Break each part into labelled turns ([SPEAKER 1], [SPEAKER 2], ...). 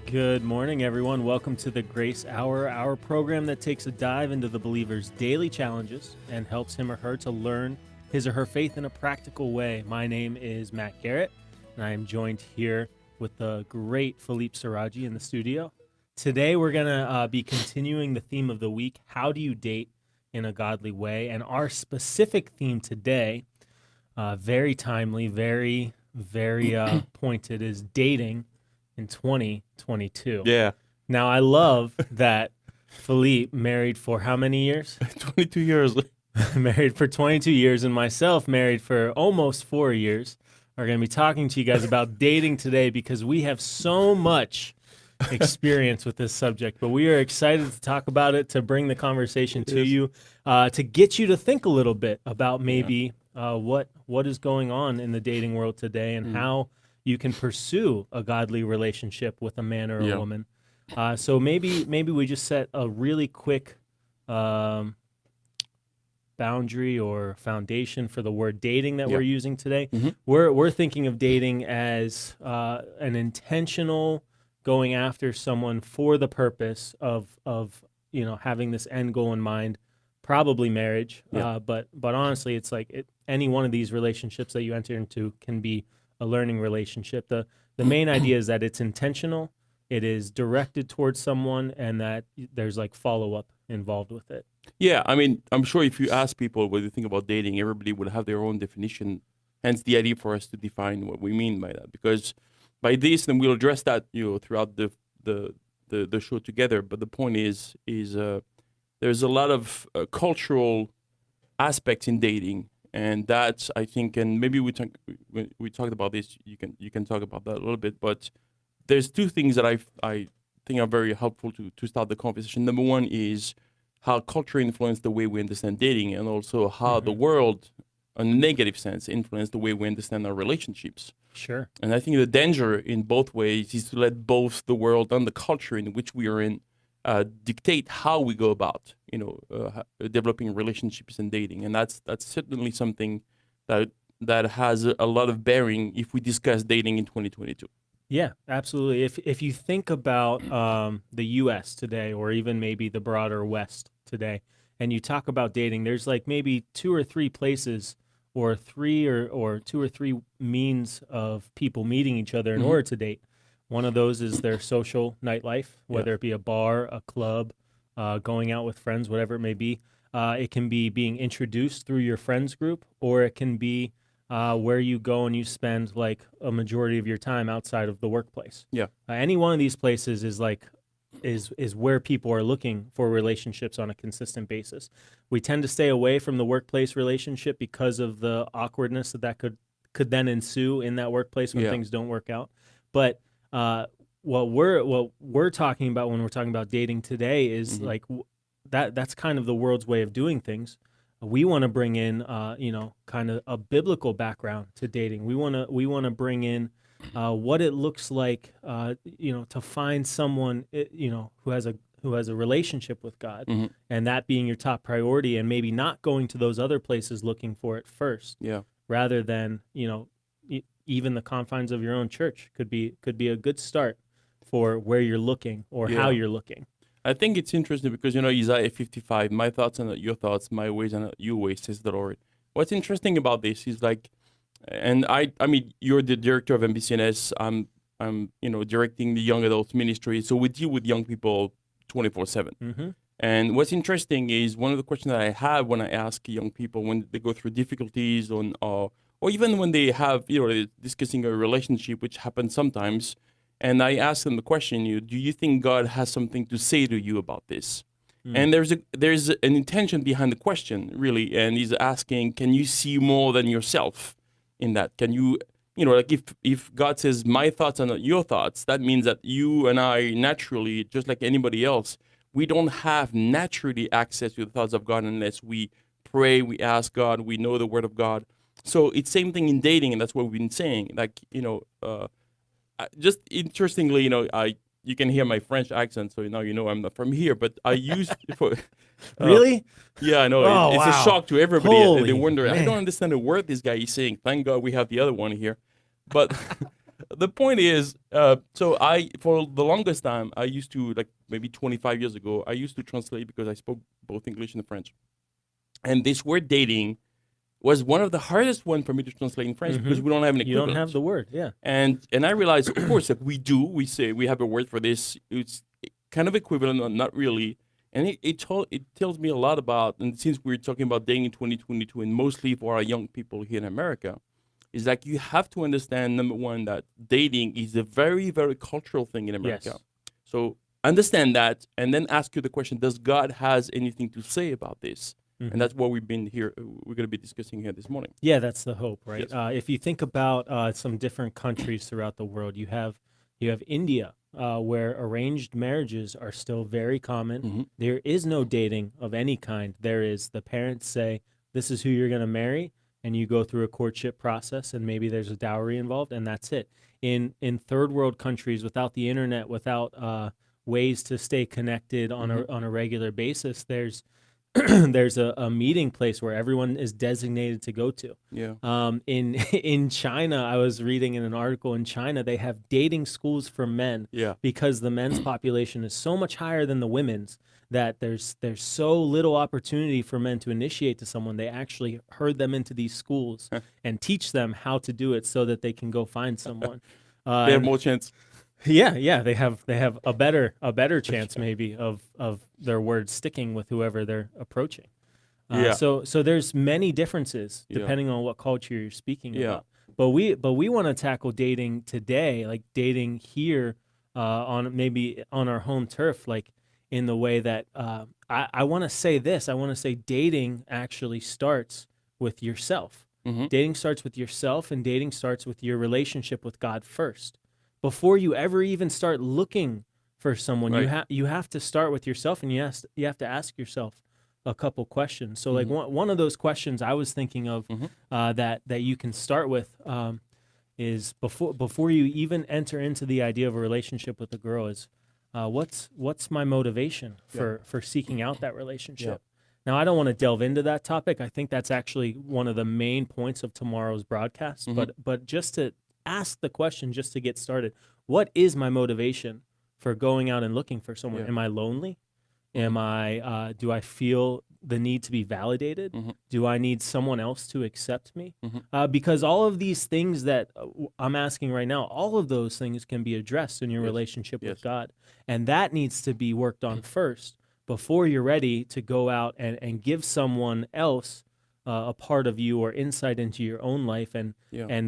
[SPEAKER 1] Good morning, everyone. Welcome to the Grace Hour, our program that takes a dive into the believer's daily challenges and helps him or her to learn his or her faith in a practical way. My name is Matt Garrett, and I am joined here with the great Philippe Siraji in the studio. Today, we're going to be continuing the theme of the week, how do you date in a godly way? And our specific theme today, very timely, very pointed, is dating in 2022.
[SPEAKER 2] Yeah.
[SPEAKER 1] Now, I love that Philippe married for how many years?
[SPEAKER 2] 22 years.
[SPEAKER 1] Married for 22 years, and myself married for almost 4 years. We're going to be talking to you guys about dating today because we have so much experience with this subject, but we are excited to talk about it, to bring the conversation to you, to get you to think a little bit about maybe what is going on in the dating world today and how you can pursue a godly relationship with a man or a woman. So maybe we just set a really quick boundary or foundation for the word dating that we're using today. We're thinking of dating as an intentional going after someone for the purpose of having this end goal in mind, probably marriage. But honestly, it's like any one of these relationships that you enter into can be a learning relationship. The main idea is that it's intentional, it is directed towards someone, and that there's like follow-up involved with it.
[SPEAKER 2] Yeah, I mean, I'm sure if you ask people what they think about dating, everybody would have their own definition. Hence the idea for us to define what we mean by that. Because by this, and we'll address that throughout the show together. But the point is there's a lot of cultural aspects in dating. And that's, I think, and maybe we talked about this. You can talk about that a little bit. But there's two things that I think are very helpful to start the conversation. Number one is how culture influences the way we understand dating, and also how the world, in a negative sense, influences the way we understand our relationships.
[SPEAKER 1] Sure.
[SPEAKER 2] And I think the danger in both ways is to let both the world and the culture in which we are in dictate how we go about, developing relationships and dating, and that's certainly something that has a lot of bearing if we discuss dating in 2022.
[SPEAKER 1] Yeah, absolutely. If you think about the U.S. today, or even maybe the broader West today, and you talk about dating, there's like maybe two or three places, or three or two or three means of people meeting each other in order to date. One of those is their social nightlife, whether it be a bar, a club, going out with friends, whatever it may be. It can be being introduced through your friends group, or it can be where you go and you spend like a majority of your time outside of the workplace.
[SPEAKER 2] Yeah.
[SPEAKER 1] Any one of these places is where people are looking for relationships on a consistent basis. We tend to stay away from the workplace relationship because of the awkwardness that could then ensue in that workplace when things don't work out. But what we're talking about when we're talking about dating today is like that's kind of the world's way of doing things. We want to bring in kind of a biblical background to dating. We want to bring in what it looks like to find someone who has a relationship with God, and that being your top priority, and maybe not going to those other places looking for it first.
[SPEAKER 2] Yeah.
[SPEAKER 1] Rather than even the confines of your own church could be a good start for where you're looking or how you're looking.
[SPEAKER 2] I think it's interesting because, Isaiah 55, my thoughts are not your thoughts, my ways are not your ways, says the Lord. What's interesting about this is like, and I mean, you're the director of MBCNS, I'm directing the young adults ministry, so we deal with young people 24/7. And what's interesting is one of the questions that I have when I ask young people when they go through difficulties or even when they have, they're discussing a relationship, which happens sometimes, and I ask them the question, do you think God has something to say to you about this? And there's an intention behind the question, really, and he's asking, can you see more than yourself in that? Can you, like if God says, my thoughts are not your thoughts, that means that you and I naturally, just like anybody else, we don't have naturally access to the thoughts of God unless we pray, we ask God, we know the Word of God. So it's same thing in dating, and that's what we've been saying. Like, just interestingly, you can hear my French accent, so now I'm not from here. But I use for
[SPEAKER 1] really,
[SPEAKER 2] yeah, I know
[SPEAKER 1] Oh,
[SPEAKER 2] it's
[SPEAKER 1] wow.
[SPEAKER 2] a shock to everybody.
[SPEAKER 1] Holy
[SPEAKER 2] They wonder,
[SPEAKER 1] man.
[SPEAKER 2] I don't understand a word this guy is saying. Thank God we have the other one here. But The point is, so for the longest time, I used to, like maybe 25 years ago, I used to translate because I spoke both English and French. And this word dating was one of the hardest one for me to translate in French because we don't have an
[SPEAKER 1] You don't have
[SPEAKER 2] equivalent.
[SPEAKER 1] the word, yeah.
[SPEAKER 2] And I realized, of course, that we say we have a word for this. It's kind of equivalent, or not really. And it tells me a lot about, and since we're talking about dating in 2022, and mostly for our young people here in America, is like you have to understand, number one, that dating is a very, very cultural thing in America.
[SPEAKER 1] Yes.
[SPEAKER 2] So understand that, and then ask you the question: does God has anything to say about this? And that's what we're going to be discussing here this morning.
[SPEAKER 1] Yeah, that's the hope, right?
[SPEAKER 2] Yes.
[SPEAKER 1] If you think about some different countries throughout the world, you have India, where arranged marriages are still very common. There is no dating of any kind. There is the parents say, "This is who you're going to marry," and you go through a courtship process, and maybe there's a dowry involved, and that's it. In third world countries, without the internet, without ways to stay connected on a regular basis, there's there's a meeting place where everyone is designated to go to.
[SPEAKER 2] Yeah.
[SPEAKER 1] In China, I was reading in an article, in China they have dating schools for men.
[SPEAKER 2] Yeah.
[SPEAKER 1] Because the men's population is so much higher than the women's, that there's so little opportunity for men to initiate to someone. They actually herd them into these schools and teach them how to do it so that they can go find someone.
[SPEAKER 2] They have more chance.
[SPEAKER 1] Yeah, they have a better chance maybe of their words sticking with whoever they're approaching. So there's many differences depending on what culture you're speaking about. But we want to tackle dating today, like dating here on our home turf, like in the way that I want to say this. I want to say dating actually starts with yourself. Dating starts with yourself, and dating starts with your relationship with God first. Before you ever even start looking for someone, you have to start with yourself, and you have to ask yourself a couple questions. So, like one of those questions I was thinking of that you can start with is before you even enter into the idea of a relationship with a girl is what's my motivation for seeking out that relationship. Now, I don't want to delve into that topic. I think that's actually one of the main points of tomorrow's broadcast. But just to ask the question, just to get started, what is my motivation for going out and looking for someone? Am I lonely? Am I do I feel the need to be validated? Do I need someone else to accept me? Because all of these things that I'm asking right now, all of those things can be addressed in your relationship with God, and that needs to be worked on first before you're ready to go out and give someone else a part of you or insight into your own life and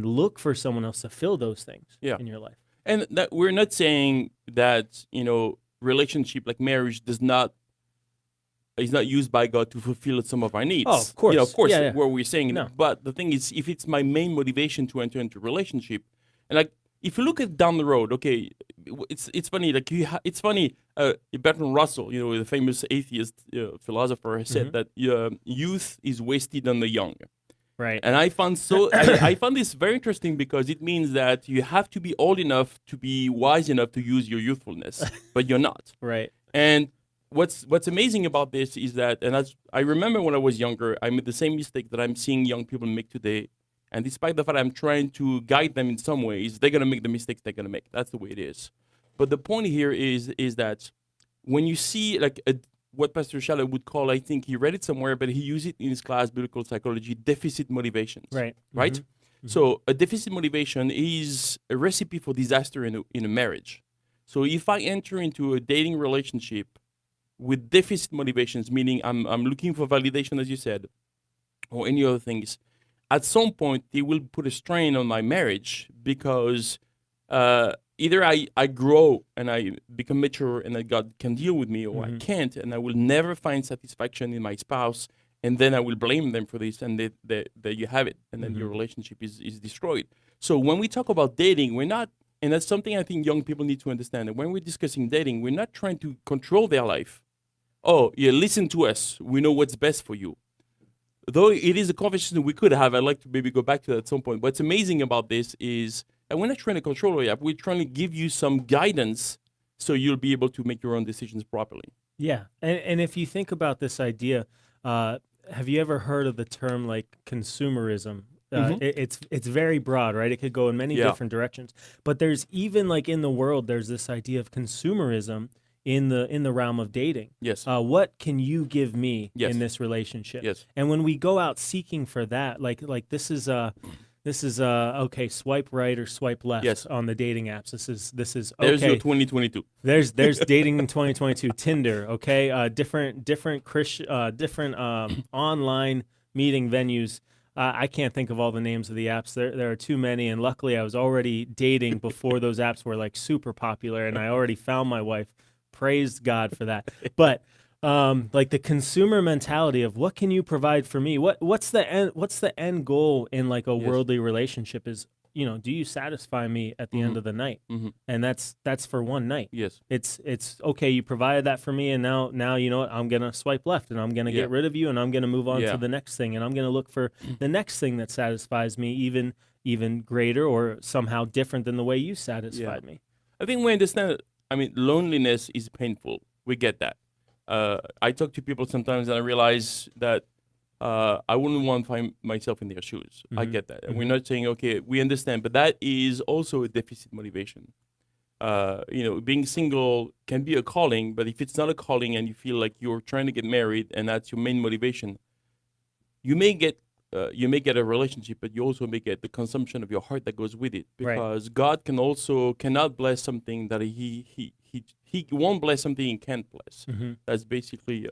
[SPEAKER 1] look for someone else to fill those things in your life.
[SPEAKER 2] And that we're not saying that, relationship like marriage is not used by God to fulfill some of our needs.
[SPEAKER 1] Oh, of course.
[SPEAKER 2] What we're saying.
[SPEAKER 1] No.
[SPEAKER 2] But the thing is, if it's my main motivation to enter into a relationship, and like if you look at down the road, okay, it's funny. Like it's funny. Bertrand Russell, the famous atheist philosopher, said that youth is wasted on the young.
[SPEAKER 1] Right.
[SPEAKER 2] And I found I found this very interesting because it means that you have to be old enough to be wise enough to use your youthfulness, but you're not.
[SPEAKER 1] Right.
[SPEAKER 2] And what's amazing about this is that, and as I remember when I was younger, I made the same mistake that I'm seeing young people make today. And despite the fact I'm trying to guide them in some ways, they're gonna make the mistakes they're gonna make. That's the way it is. But the point here is that when you see like what Pastor Schaller would call, I think he read it somewhere, but he used it in his class, biblical psychology, deficit motivations.
[SPEAKER 1] Right.
[SPEAKER 2] Right? So a deficit motivation is a recipe for disaster in a marriage. So if I enter into a dating relationship with deficit motivations, meaning I'm looking for validation, as you said, or any other things, at some point they will put a strain on my marriage because either I grow and I become mature and that God can deal with me, or I can't, and I will never find satisfaction in my spouse, and then I will blame them for this, and that you have it, and then your relationship is destroyed. So when we talk about dating, we're not, and that's something I think young people need to understand, that when we're discussing dating, we're not trying to control their life. Oh, yeah, listen to us. We know what's best for you. Though it is a conversation we could have, I'd like to maybe go back to that at some point. What's amazing about this is, and we're not trying to control you, we're trying to give you some guidance so you'll be able to make your own decisions properly.
[SPEAKER 1] Yeah. And if you think about this idea, have you ever heard of the term like consumerism? It's very broad, right? It could go in many
[SPEAKER 2] Yeah.
[SPEAKER 1] different directions. But there's even like in the world, there's this idea of consumerism in the realm of dating.
[SPEAKER 2] Yes.
[SPEAKER 1] What can you give me
[SPEAKER 2] Yes.
[SPEAKER 1] in this relationship?
[SPEAKER 2] Yes.
[SPEAKER 1] And when we go out seeking for that, like this is okay, swipe right or swipe left
[SPEAKER 2] Yes.
[SPEAKER 1] on the dating apps. This is okay.
[SPEAKER 2] There's your 2022.
[SPEAKER 1] There's dating in 2022, Tinder, okay? Different online meeting venues. I can't think of all the names of the apps. There are too many, and luckily I was already dating before those apps were like super popular, and I already found my wife. Praise God for that. But like the consumer mentality of what can you provide for me? What's the end goal in like a worldly relationship is, do you satisfy me at the end of the night? And that's for one night.
[SPEAKER 2] Yes.
[SPEAKER 1] It's okay, you provided that for me, and now you know what, I'm gonna swipe left and I'm gonna get rid of you and I'm gonna move on to the next thing, and I'm gonna look for the next thing that satisfies me even greater or somehow different than the way you satisfied me.
[SPEAKER 2] I think we understand that, loneliness is painful. We get that. I talk to people sometimes and I realize that I wouldn't want to find myself in their shoes. I get that. And we're not saying, okay, we understand, but that is also a deficit motivation. Being single can be a calling, but if it's not a calling and you feel like you're trying to get married and that's your main motivation, you may get a relationship, but you also may get the consumption of your heart that goes with it, because God cannot bless something that he won't bless something he can't bless. That's basically,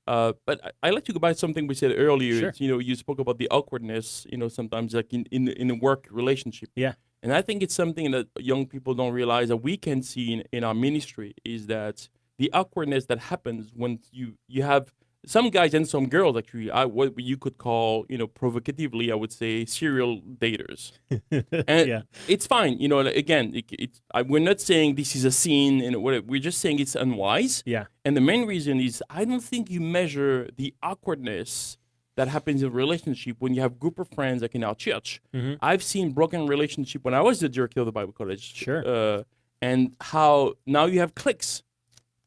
[SPEAKER 2] but I like to go back to something we said earlier.
[SPEAKER 1] Sure.
[SPEAKER 2] You spoke about the awkwardness, sometimes like in a work relationship.
[SPEAKER 1] Yeah.
[SPEAKER 2] And I think it's something that young people don't realize that we can see in our ministry, is that the awkwardness that happens when you have some guys and some girls, actually, what you could call, provocatively, I would say, serial daters. And it's fine. Again, we're not saying this is a sin and whatever. We're just saying it's unwise.
[SPEAKER 1] Yeah.
[SPEAKER 2] And the main reason is I don't think you measure the awkwardness that happens in a relationship when you have a group of friends, like in our church. I've seen broken relationship when I was the director of the Bible college.
[SPEAKER 1] Sure.
[SPEAKER 2] And how now you have cliques.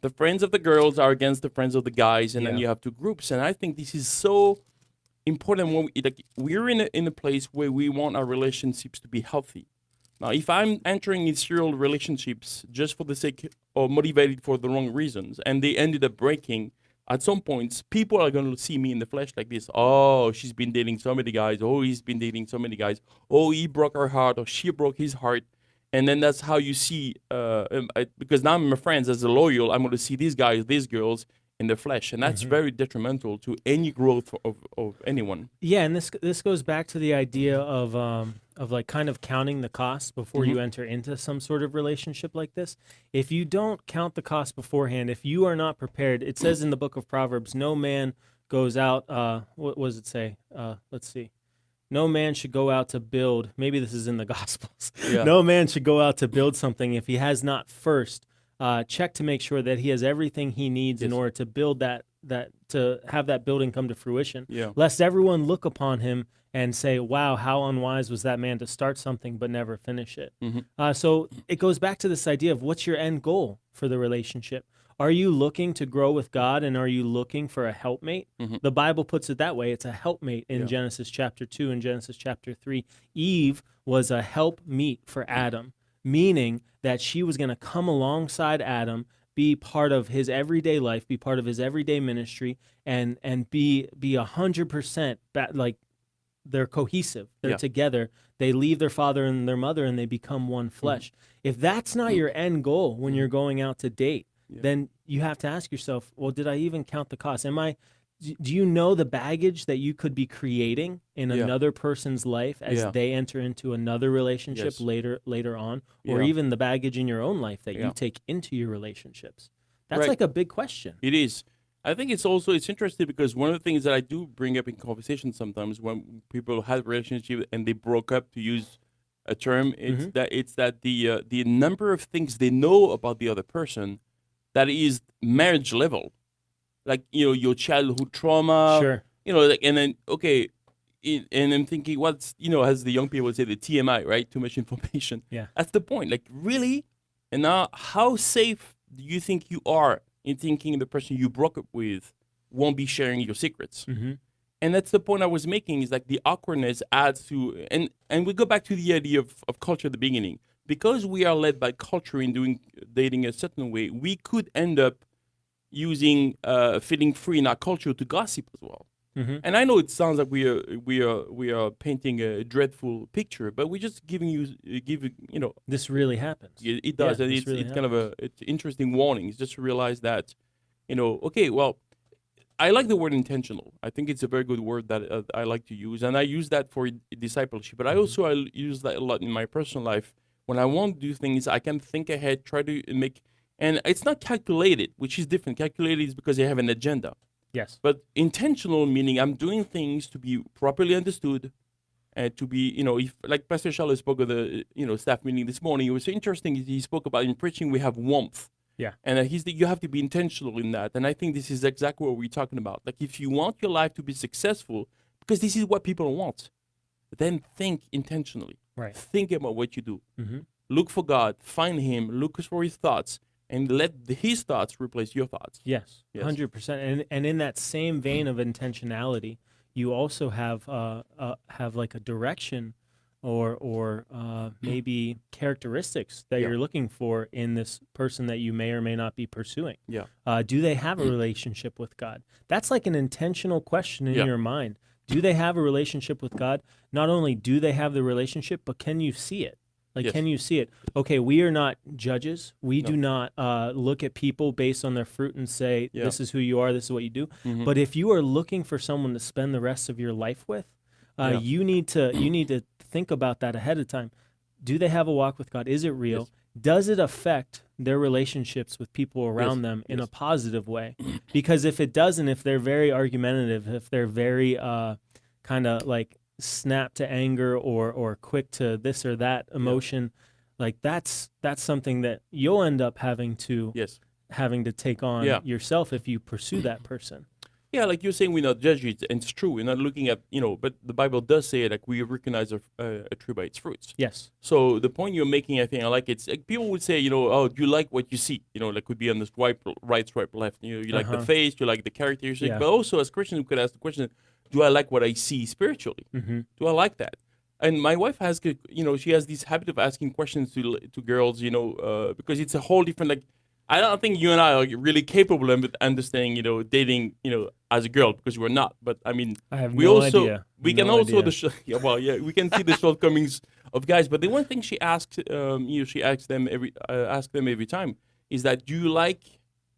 [SPEAKER 2] The friends of the girls are against the friends of the guys, and then you have two groups. And I think this is so important when we're in a place where we want our relationships to be healthy. Now, if I'm entering in serial relationships just for the sake or motivated for the wrong reasons, and they ended up breaking, at some points, people are going to see me in the flesh like this. Oh, she's been dating so many guys. Oh, he's been dating so many guys. Oh, he broke her heart, or she broke his heart. And then that's how you see, because now I'm my friends as a loyal, I'm going to see these guys, these girls in the flesh. And that's very detrimental to any growth of anyone.
[SPEAKER 1] Yeah, and this goes back to the idea of like kind of counting the cost before you enter into some sort of relationship like this. If you don't count the cost beforehand, if you are not prepared, it says in the book of Proverbs, no man goes out, what does it say? Let's see. No man should go out to build, maybe this is in the Gospels. No man should go out to build something if he has not first checked to make sure that he has everything he needs in order to build that to have that building come to fruition. Lest everyone look upon him and say, wow, how unwise was that man to start something but never finish it. So it goes back to this idea of what's your end goal for the relationship. Are you looking to grow with God, and are you looking for a helpmate? The Bible puts it that way. It's a helpmate in Genesis chapter 2 and Genesis chapter 3. Eve was a helpmeet for Adam, meaning that she was going to come alongside Adam, be part of his everyday life, be part of his everyday ministry, and be 100% like they're cohesive. They're together. They leave their father and their mother, and they become one flesh. If that's not your end goal when you're going out to date, then you have to ask yourself, well, did I even count the cost? Do you know the baggage that you could be creating in another person's life as they enter into another relationship later on, or even the baggage in your own life that you take into your relationships? That's like a big question.
[SPEAKER 2] It is. I think it's interesting because one of the things that I do bring up in conversation sometimes when people have a relationship and they broke up, to use a term, it's that the number of things they know about the other person that is marriage level, like your childhood trauma, and then and I'm thinking, what's as the young people say, the TMI, right? Too much information.
[SPEAKER 1] Yeah,
[SPEAKER 2] that's the point. Like, really, and now how safe do you think you are in thinking the person you broke up with won't be sharing your secrets? And that's the point I was making, is like the awkwardness adds to, and we go back to the idea of culture at the beginning. Because we are led by culture in doing dating a certain way, we could end up using feeling free in our culture to gossip as well.
[SPEAKER 1] Mm-hmm.
[SPEAKER 2] And I know it sounds like we are painting a dreadful picture, but we're just giving you,
[SPEAKER 1] This really happens.
[SPEAKER 2] it does,
[SPEAKER 1] Yeah,
[SPEAKER 2] and
[SPEAKER 1] this
[SPEAKER 2] it's
[SPEAKER 1] really
[SPEAKER 2] it's kind of it's interesting warning. It's just to realize that, okay, well, I like the word intentional. I think it's a very good word that I like to use, and I use that for discipleship. But I use that a lot in my personal life. When I want to do things, I can think ahead, try to make, and it's not calculated, which is different. Calculated is because I have an agenda.
[SPEAKER 1] Yes.
[SPEAKER 2] But intentional meaning I'm doing things to be properly understood, and to be, if like Pastor Charles spoke of the, staff meeting this morning, it was interesting. He spoke about in preaching we have warmth.
[SPEAKER 1] Yeah.
[SPEAKER 2] And you have to be intentional in that. And I think this is exactly what we're talking about. Like, if you want your life to be successful, because this is what people want, then think intentionally.
[SPEAKER 1] Right.
[SPEAKER 2] Think about what you do.
[SPEAKER 1] Mm-hmm.
[SPEAKER 2] Look for God, find Him, look for His thoughts, and let His thoughts replace your thoughts.
[SPEAKER 1] Yes,
[SPEAKER 2] Yes.
[SPEAKER 1] 100%. And in that same vein of intentionality, you also have like a direction or maybe characteristics that
[SPEAKER 2] Yeah.
[SPEAKER 1] you're looking for in this person that you may or may not be pursuing.
[SPEAKER 2] Yeah.
[SPEAKER 1] Do they have a relationship with God? That's like an intentional question in
[SPEAKER 2] Yeah.
[SPEAKER 1] your mind. Do they have a relationship with God? Not only do they have the relationship, but can you see it? Like,
[SPEAKER 2] Yes.
[SPEAKER 1] can you see it? Okay, we are not judges. We
[SPEAKER 2] No.
[SPEAKER 1] do not look at people based on their fruit and say,
[SPEAKER 2] Yeah.
[SPEAKER 1] this is who you are, this is what you do.
[SPEAKER 2] Mhm.
[SPEAKER 1] But if you are looking for someone to spend the rest of your life with,
[SPEAKER 2] Yeah.
[SPEAKER 1] you need to think about that ahead of time. Do they have a walk with God? Is it real?
[SPEAKER 2] Yes.
[SPEAKER 1] Does it affect their relationships with people around
[SPEAKER 2] Yes.
[SPEAKER 1] them in a
[SPEAKER 2] Yes.
[SPEAKER 1] positive way? Because if it doesn't, if they're very argumentative, if they're very kind of like snap to anger or quick to this or that emotion, like that's something that you'll end up having to
[SPEAKER 2] Yes.
[SPEAKER 1] take on
[SPEAKER 2] Yeah.
[SPEAKER 1] yourself if you pursue that person.
[SPEAKER 2] Yeah, like you're saying, we're not judging, and it's true. We're not looking at, but the Bible does say, like, we recognize a tree by its fruits.
[SPEAKER 1] Yes.
[SPEAKER 2] So the point you're making, I think I like it. It's like people would say, oh, do you like what you see? Like, could be on the swipe right, swipe left. You like the
[SPEAKER 1] Uh-huh.
[SPEAKER 2] face, you like the characteristics.
[SPEAKER 1] Yeah.
[SPEAKER 2] But also, as Christians, we could ask the question, do I like what I see spiritually?
[SPEAKER 1] Mm-hmm.
[SPEAKER 2] Do I like that? And my wife has, she has this habit of asking questions to girls, because it's a whole different, like, I don't think you and I are really capable of understanding, dating, as a girl, because we're not. But I mean,
[SPEAKER 1] I have
[SPEAKER 2] we
[SPEAKER 1] no
[SPEAKER 2] also
[SPEAKER 1] idea.
[SPEAKER 2] we can
[SPEAKER 1] No
[SPEAKER 2] also
[SPEAKER 1] idea.
[SPEAKER 2] we can see the shortcomings of guys. But the one thing she asks, she asks them every time is that, do you like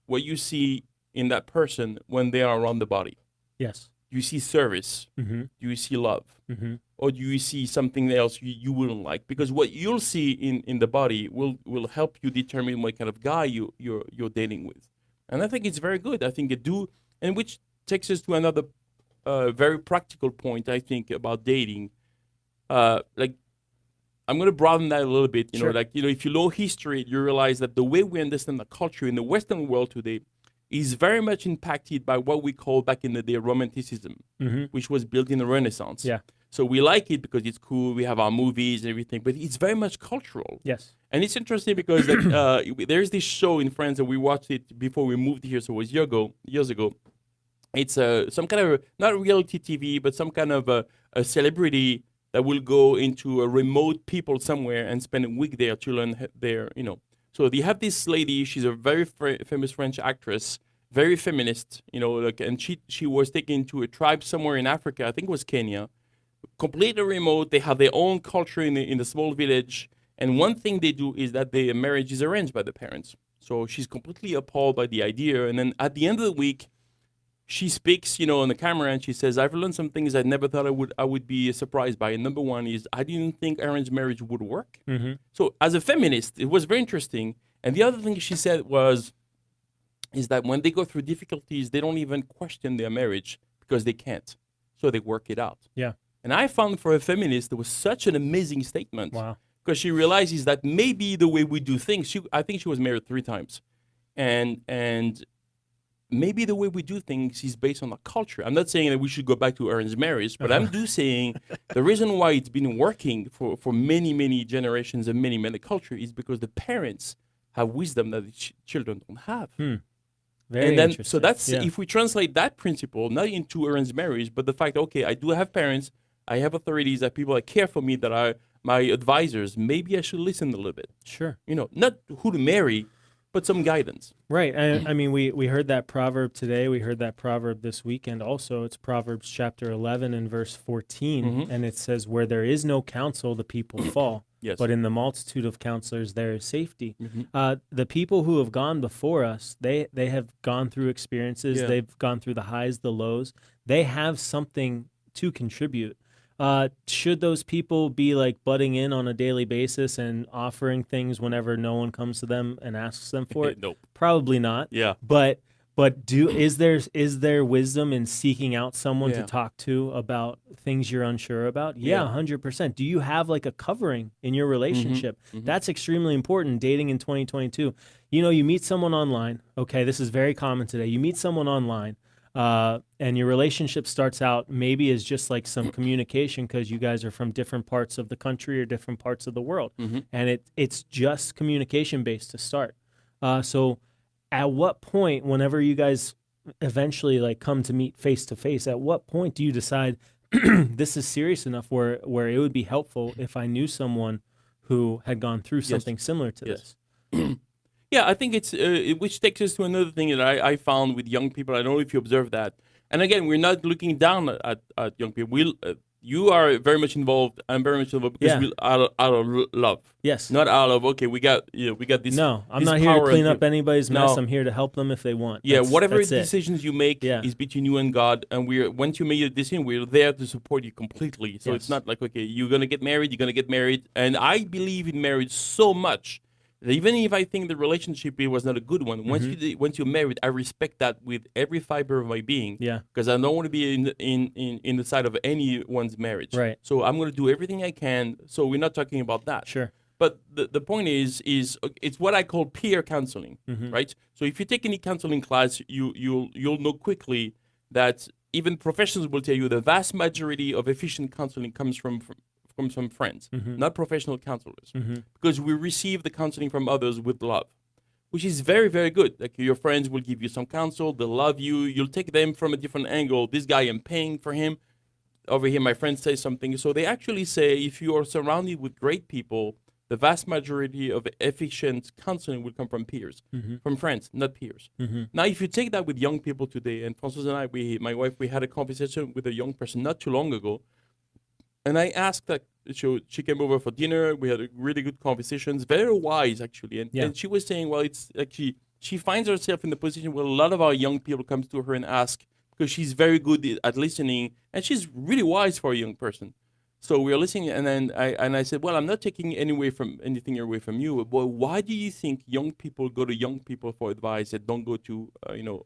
[SPEAKER 2] what you see in that person when they are around the body?
[SPEAKER 1] Yes.
[SPEAKER 2] Do you see service?
[SPEAKER 1] Mm-hmm.
[SPEAKER 2] Do you see love?
[SPEAKER 1] Mm-hmm.
[SPEAKER 2] Or do you see something else you wouldn't like? Because what you'll see in the body will help you determine what kind of guy you're dating with. And I think it's very good. I think and which takes us to another very practical point, I think, about dating. Like, I'm going to broaden that a little bit.
[SPEAKER 1] Sure.
[SPEAKER 2] If you know history, you realize that the way we understand the culture in the Western world today is very much impacted by what we call back in the day Romanticism,
[SPEAKER 1] Mm-hmm.
[SPEAKER 2] which was built in the Renaissance.
[SPEAKER 1] Yeah.
[SPEAKER 2] So we like it because it's cool. We have our movies and everything, but it's very much cultural.
[SPEAKER 1] Yes.
[SPEAKER 2] And it's interesting because there's this show in France that we watched it before we moved here, so it was years ago. It's some kind of, not reality TV, but some kind of a celebrity that will go into a remote people somewhere and spend a week there to learn So they have this lady, she's a very famous French actress, very feminist, and she was taken to a tribe somewhere in Africa, I think it was Kenya, completely remote. They have their own culture in the small village. And one thing they do is that their marriage is arranged by the parents. So she's completely appalled by the idea. And then at the end of the week, she speaks, on the camera, and she says, I've learned some things I never thought I would be surprised by. And number one is, I didn't think arranged marriage would work.
[SPEAKER 1] Mm-hmm.
[SPEAKER 2] So as a feminist, it was very interesting. And the other thing she said is that when they go through difficulties, they don't even question their marriage because they can't. So they work it out.
[SPEAKER 1] Yeah.
[SPEAKER 2] And I found for a feminist, it was such an amazing statement.
[SPEAKER 1] Wow.
[SPEAKER 2] Because she realizes that maybe the way we do things, I think she was married 3 times. And maybe the way we do things is based on our culture. I'm not saying that we should go back to arranged marriage, but I'm just saying the reason why it's been working for many, many generations and many cultures is because the parents have wisdom that the children don't have.
[SPEAKER 1] Very
[SPEAKER 2] And then,
[SPEAKER 1] interesting.
[SPEAKER 2] so that's,
[SPEAKER 1] Yeah.
[SPEAKER 2] if we translate that principle, not into arranged marriage, but the fact, okay, I do have parents, I have authorities, that people that care for me, that are my advisors, maybe I should listen a little bit.
[SPEAKER 1] Sure.
[SPEAKER 2] Not who to marry, but some guidance.
[SPEAKER 1] Right. I mean, we heard that proverb today. We heard that proverb this weekend also. It's Proverbs chapter 11 and verse 14. And it says, where there is no counsel, the people fall.
[SPEAKER 2] Yes.
[SPEAKER 1] But in the multitude of counselors, there is safety. The people who have gone before us, they have gone through experiences.
[SPEAKER 2] Yeah.
[SPEAKER 1] They've gone through the highs, the lows. They have something to contribute. Should those people be like butting in on a daily basis and offering things whenever no one comes to them and asks them for it?
[SPEAKER 2] Nope.
[SPEAKER 1] Probably not.
[SPEAKER 2] Yeah.
[SPEAKER 1] But is there wisdom in seeking out someone to talk to about things you're unsure about? Yeah, 100%. Do you have like a covering in your relationship? That's extremely important dating in 2022. You meet someone online. Okay, this is very common today. You meet someone online. And your relationship starts out maybe as just like some communication because you guys are from different parts of the country or different parts of the world. And it's just communication based to start. So at what point, whenever you guys eventually like come to meet face to face, at what point do you decide this is serious enough where it would be helpful if I knew someone who had gone through something similar to this?
[SPEAKER 2] Yeah, I think it's, which takes us to another thing that I found with young people. I don't know if you observe that. And again, we're not looking down at young people. You are very much involved. I'm very much involved because we out of love.
[SPEAKER 1] Yes.
[SPEAKER 2] Not out of, okay, we got this.
[SPEAKER 1] No, I'm
[SPEAKER 2] this
[SPEAKER 1] not here to
[SPEAKER 2] power
[SPEAKER 1] clean
[SPEAKER 2] and-
[SPEAKER 1] up anybody's mess.
[SPEAKER 2] No.
[SPEAKER 1] I'm here to help them if they want.
[SPEAKER 2] Yeah, whatever
[SPEAKER 1] that's it.
[SPEAKER 2] decisions you make is between you and God. And once you make a decision, we're there to support you completely. So it's not like, okay, you're going to get married. And I believe in marriage so much. Even if I think the relationship was not a good one, once you're married, I respect that with every fiber of my being.
[SPEAKER 1] Yeah.
[SPEAKER 2] Because I don't want to be in the side of anyone's marriage.
[SPEAKER 1] Right.
[SPEAKER 2] So I'm going to do everything I can. So we're not talking about that.
[SPEAKER 1] Sure.
[SPEAKER 2] But the point is it's what I call peer counseling, right? So if you take any counseling class, you'll know quickly that even professionals will tell you the vast majority of efficient counseling comes from some friends, not professional counselors, because we receive the counseling from others with love, which is very, very good. Like your friends will give you some counsel, they'll love you, you'll take them from a different angle. This guy, I'm paying for him. Over here, my friend says something. So they actually say if you are surrounded with great people, the vast majority of efficient counseling will come from peers, from friends, not peers. Now, if you take that with young people today, and Francois and I, my wife, we had a conversation with a young person not too long ago, and I asked that, she came over for dinner. We had a really good conversations, very wise actually. And she was saying, well, it's like she finds herself in the position where a lot of our young people comes to her and ask, because she's very good at listening, and she's really wise for a young person. So we are listening, and then I said, well, I'm not taking anything away from you, but why do you think young people go to young people for advice that don't go to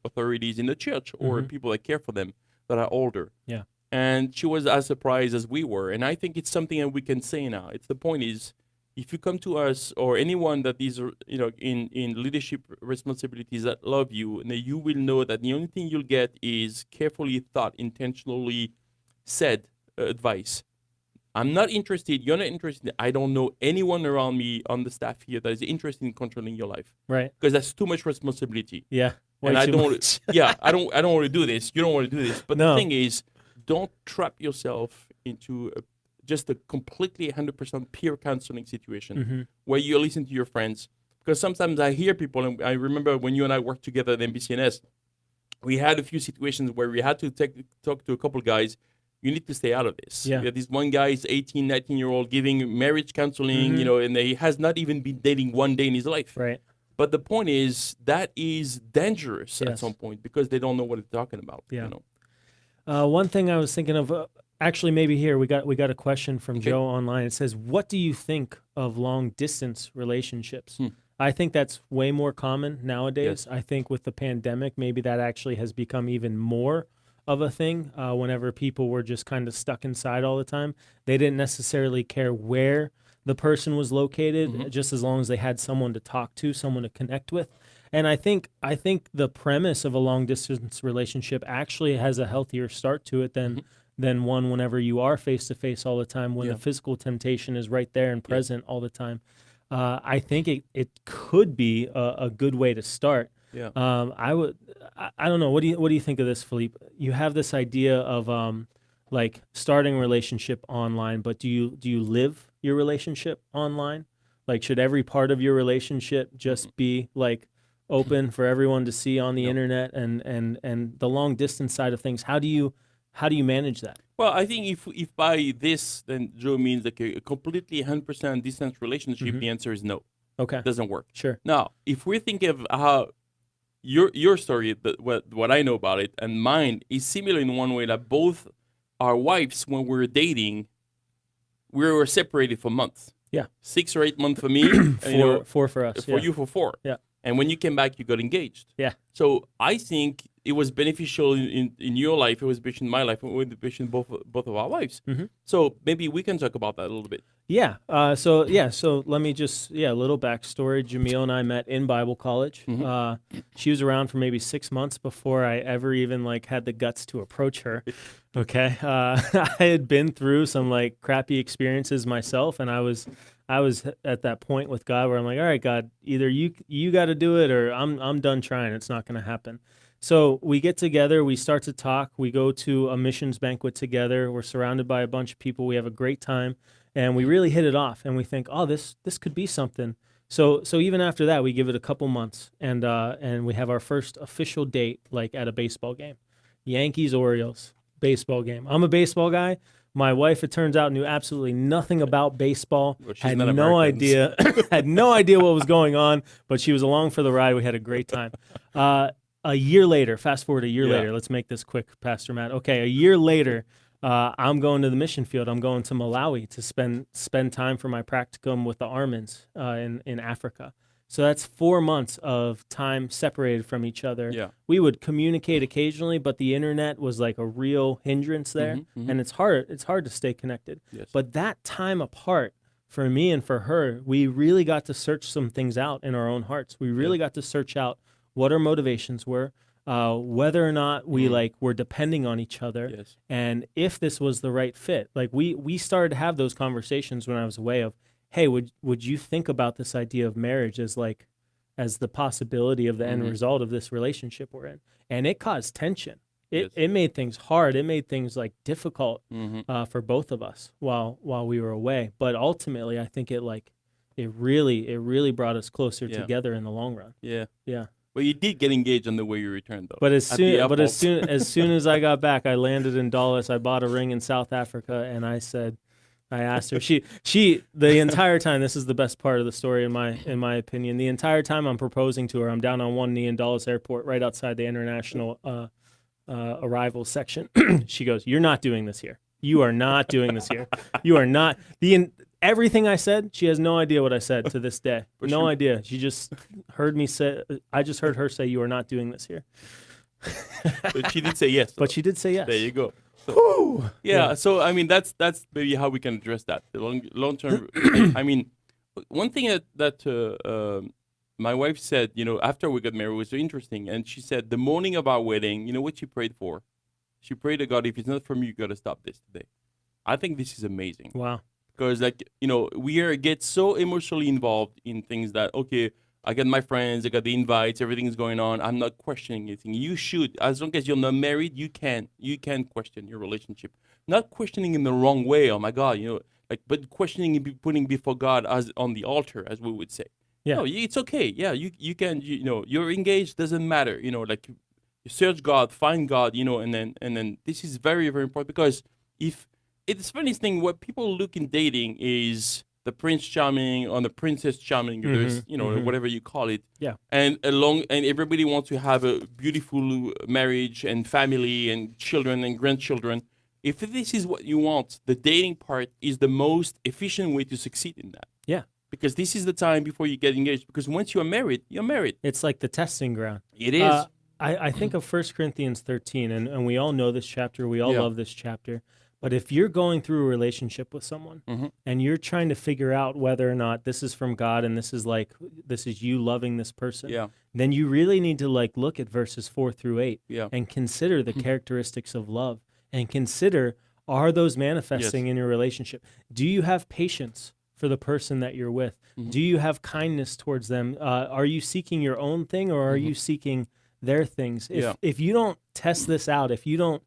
[SPEAKER 2] authorities in the church or people that care for them that are older?
[SPEAKER 1] Yeah.
[SPEAKER 2] And she was as surprised as we were. And I think it's something that we can say now. The point is, if you come to us or anyone that is, in leadership responsibilities that love you, and you will know that the only thing you'll get is carefully thought, intentionally said advice. I'm not interested. You're not interested. I don't know anyone around me on the staff here that is interested in controlling your life.
[SPEAKER 1] Right.
[SPEAKER 2] Because that's too much responsibility.
[SPEAKER 1] Yeah.
[SPEAKER 2] And I don't. I don't want to do this. You don't want to do this. But the thing is, don't trap yourself into just a completely 100% peer counseling situation where you listen to your friends. Because sometimes I hear people, and I remember when you and I worked together at MBCNS, we had a few situations where we had to talk to a couple guys. You need to stay out of this.
[SPEAKER 1] Yeah.
[SPEAKER 2] This one guy is 18, 19-year-old giving marriage counseling, and he has not even been dating one day in his life.
[SPEAKER 1] Right.
[SPEAKER 2] But the point is, that is dangerous at some point because they don't know what they're talking about.
[SPEAKER 1] Yeah. One thing I was thinking of, actually, maybe here we got a question from Joe online. It says, "What do you think of long distance relationships?" I think that's way more common nowadays. I think with the pandemic, maybe that actually has become even more of a thing. Whenever people were just kind of stuck inside all the time, they didn't necessarily care where the person was located, just as long as they had someone to talk to, someone to connect with. And I think the premise of a long distance relationship actually has a healthier start to it than one whenever you are face to face all the time, when the physical temptation is right there and present all the time. I think it could be a good way to start.
[SPEAKER 2] Yeah.
[SPEAKER 1] I don't know. What do you think of this, Philippe? You have this idea of like starting a relationship online, but do you live your relationship online? Like, should every part of your relationship just be like open for everyone to see on the
[SPEAKER 2] No.
[SPEAKER 1] internet, and the long distance side of things? How do you manage that?
[SPEAKER 2] Well, I think if by this, then Joe means like a completely 100% distance relationship, the answer is no.
[SPEAKER 1] Okay.
[SPEAKER 2] It doesn't work.
[SPEAKER 1] Sure.
[SPEAKER 2] Now, if we're thinking of how your story, what I know about it, and mine is similar in one way that both our wives, when we were dating, we were separated for months.
[SPEAKER 1] Yeah.
[SPEAKER 2] 6 or 8 months for me, and,
[SPEAKER 1] Four for us.
[SPEAKER 2] for
[SPEAKER 1] Yeah.
[SPEAKER 2] you for 4.
[SPEAKER 1] Yeah.
[SPEAKER 2] And when you came back, you got engaged.
[SPEAKER 1] Yeah.
[SPEAKER 2] So I think it was beneficial in your life. It was beneficial in my life. It was beneficial in both of our lives.
[SPEAKER 1] Mm-hmm.
[SPEAKER 2] So maybe we can talk about that a little bit.
[SPEAKER 1] Yeah. So let me just a little backstory. Jamil and I met in Bible college. She was around for maybe 6 months before I ever even like had the guts to approach her. Okay. I had been through some like crappy experiences myself, and I was at that point with God where I'm like, all right, God, either you got to do it, or I'm done trying. It's not going to happen. So we get together, we start to talk, we go to a missions banquet together. We're surrounded by a bunch of people. We have a great time, and we really hit it off, and we think, oh, this could be something. So even after that, we give it a couple months, and we have our first official date, like at a baseball game. Yankees-Orioles baseball game. I'm a baseball guy. My wife, it turns out, knew absolutely nothing about baseball.
[SPEAKER 2] Well, she's
[SPEAKER 1] had
[SPEAKER 2] not
[SPEAKER 1] no
[SPEAKER 2] Americans.
[SPEAKER 1] idea, had no idea what was going on, but she was along for the ride. We had a great time. A year later, fast forward a year later, let's make this quick, Pastor Matt. Okay, a year later, I'm going to the mission field. I'm going to Malawi to spend time for my practicum with the Armins in Africa. So that's 4 months of time separated from each other.
[SPEAKER 2] Yeah.
[SPEAKER 1] We would communicate occasionally, but the internet was like a real hindrance there, and it's hard to stay connected.
[SPEAKER 2] Yes.
[SPEAKER 1] But that time apart, for me and for her, we really got to search some things out in our own hearts. We really got to search out what our motivations were, whether or not we were depending on each other,
[SPEAKER 2] Yes.
[SPEAKER 1] and if this was the right fit. Like we started to have those conversations when I was away of, hey, would you think about this idea of marriage as the possibility of the end result of this relationship we're in? And it caused tension. It made things hard. It made things like difficult for both of us while we were away. But ultimately, I think it really brought us closer together in the long run.
[SPEAKER 2] Yeah.
[SPEAKER 1] Yeah.
[SPEAKER 2] Well, you did get engaged on the way you returned, though.
[SPEAKER 1] But as
[SPEAKER 2] at the
[SPEAKER 1] soon
[SPEAKER 2] airport.
[SPEAKER 1] as I got back, I landed in Dulles. I bought a ring in South Africa, and I asked her. She the entire time. This is the best part of the story, in my opinion. The entire time I'm proposing to her, I'm down on one knee in Dulles Airport, right outside the international arrivals section. She goes, "You're not doing this here. You are not doing this here. You are not." Everything I said, she has no idea what I said to this day. No idea. She just heard me say. I just heard her say, "You are not doing this here."
[SPEAKER 2] But she did say yes.
[SPEAKER 1] But she did say yes.
[SPEAKER 2] There you go. So,
[SPEAKER 1] Whew.
[SPEAKER 2] yeah. So I mean, that's maybe how we can address that. The long term. I mean, one thing that my wife said, after we got married, was so interesting. And she said the morning of our wedding, you know what she prayed for? She prayed to God, if it's not from you, you got to stop this today. I think this is amazing.
[SPEAKER 1] Wow.
[SPEAKER 2] Because we get so emotionally involved in things that, okay, I got my friends, I got the invites, everything's going on. I'm not questioning anything. You should, as long as you're not married, you can question your relationship. Not questioning in the wrong way. Oh my God, but questioning and putting before God as on the altar, as we would say.
[SPEAKER 1] Yeah.
[SPEAKER 2] No, it's okay. Yeah, you can. You're engaged. Doesn't matter. You search God, find God. And then this is very, very important, because if it's the funniest thing, what people look in dating is the Prince Charming or the Princess Charming, there's, whatever you call it.
[SPEAKER 1] Yeah.
[SPEAKER 2] And everybody wants to have a beautiful marriage and family and children and grandchildren. If this is what you want, the dating part is the most efficient way to succeed in that.
[SPEAKER 1] Yeah.
[SPEAKER 2] Because this is the time before you get engaged. Because once you're married, you're married.
[SPEAKER 1] It's like the testing ground.
[SPEAKER 2] It is.
[SPEAKER 1] I think of 1 Corinthians 13, and we all know this chapter. We all love this chapter. But if you're going through a relationship with someone and you're trying to figure out whether or not this is from God and this is you loving this person, then you really need to look at verses 4-8 and consider the characteristics of love, and consider, are those manifesting in your relationship? Do you have patience for the person that you're with?
[SPEAKER 2] Mhm.
[SPEAKER 1] Do you have kindness towards them? Are you seeking your own thing, or are
[SPEAKER 2] Mhm.
[SPEAKER 1] you seeking their things?
[SPEAKER 2] Yeah.
[SPEAKER 1] If you don't test this out, if you don't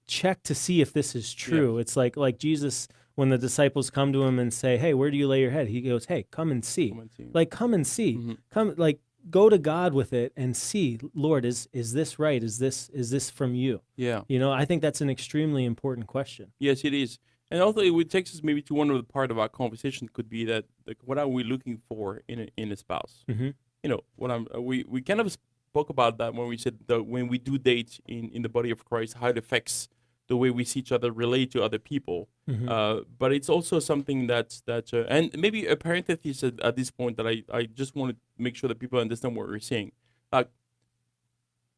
[SPEAKER 1] check to see if this is true, it's like Jesus, when the disciples come to him and say, "Hey, where do you lay your head?" He goes, "Hey, come and see."
[SPEAKER 2] Come and see.
[SPEAKER 1] Like, come and see.
[SPEAKER 2] Mhm.
[SPEAKER 1] Come, like, go to God with it and see, Lord, is this right? Is this from you?
[SPEAKER 2] Yeah.
[SPEAKER 1] You know, I think that's an extremely important question.
[SPEAKER 2] Yes, it is. And also, it would takes us maybe to one of the part of our conversation could be that, like, what are we looking for in a spouse?
[SPEAKER 1] Mm-hmm.
[SPEAKER 2] You know, what we kind of spoke about that when we said that when we do date in the body of Christ, how it affects the way we see each other, relate to other people.
[SPEAKER 1] Mm-hmm.
[SPEAKER 2] But it's also something and maybe a parenthesis at this point that I just want to make sure that people understand what we're saying. Like,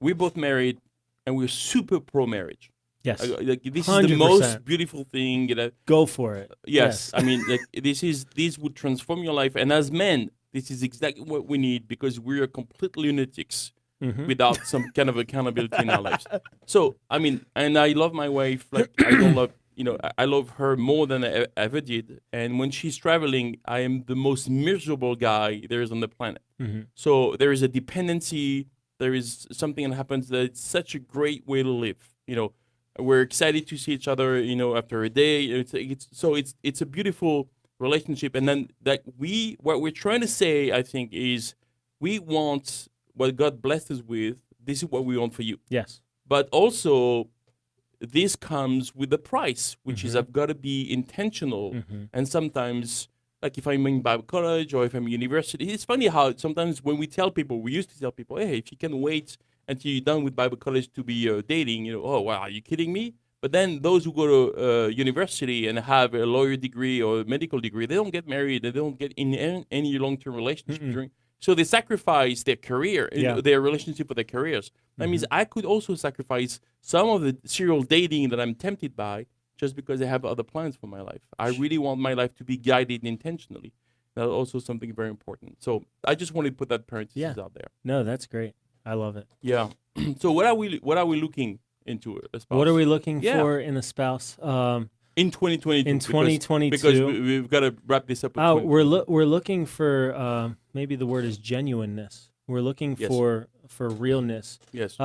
[SPEAKER 2] we're both married, and we're super pro marriage.
[SPEAKER 1] Yes.
[SPEAKER 2] Like, this is the
[SPEAKER 1] 100%.
[SPEAKER 2] most beautiful thing. You know?
[SPEAKER 1] Go for it.
[SPEAKER 2] Yes, I mean, like, this would transform your life, and as men, this is exactly what we need because we are complete lunatics
[SPEAKER 1] Mm-hmm.
[SPEAKER 2] without some kind of accountability in our lives. So, I mean, and I love my wife like I don't love, I love her more than I ever did. And when she's traveling, I am the most miserable guy there is on the planet.
[SPEAKER 1] Mm-hmm.
[SPEAKER 2] So there is a dependency. There is something that happens that it's such a great way to live. We're excited to see each other. After a day, it's a beautiful relationship. And then what we're trying to say, I think, is we want what God blessed us with. This is what we want for you.
[SPEAKER 1] Yes.
[SPEAKER 2] But also, this comes with a price, which is
[SPEAKER 1] Mhm.
[SPEAKER 2] I've got to be intentional.
[SPEAKER 1] Mhm.
[SPEAKER 2] And sometimes, like if I'm in Bible college or if I'm in university, it's funny how sometimes when we used to tell people, hey, if you can wait until you're done with Bible college to be dating, oh, wow, are you kidding me? But then those who go to university and have a lawyer degree or a medical degree, they don't get married. They don't get in any long-term relationship
[SPEAKER 1] Mm-mm.
[SPEAKER 2] So they sacrifice their career,
[SPEAKER 1] Yeah.
[SPEAKER 2] their relationship with their careers. That means I could also sacrifice some of the serial dating that I'm tempted by just because I have other plans for my life. I really want my life to be guided intentionally. That's also something very important. So I just want to put that parenthesis out there.
[SPEAKER 1] No, that's great. I love it.
[SPEAKER 2] Yeah. So what are we looking into a spouse?
[SPEAKER 1] What are we looking
[SPEAKER 2] Yeah.
[SPEAKER 1] for in a spouse?
[SPEAKER 2] In 2022.
[SPEAKER 1] In 2022.
[SPEAKER 2] Because we've got to wrap this up. With
[SPEAKER 1] Oh,
[SPEAKER 2] 2022.
[SPEAKER 1] we're looking for maybe the word is genuineness. We're looking
[SPEAKER 2] Yes.
[SPEAKER 1] for realness.
[SPEAKER 2] Yes.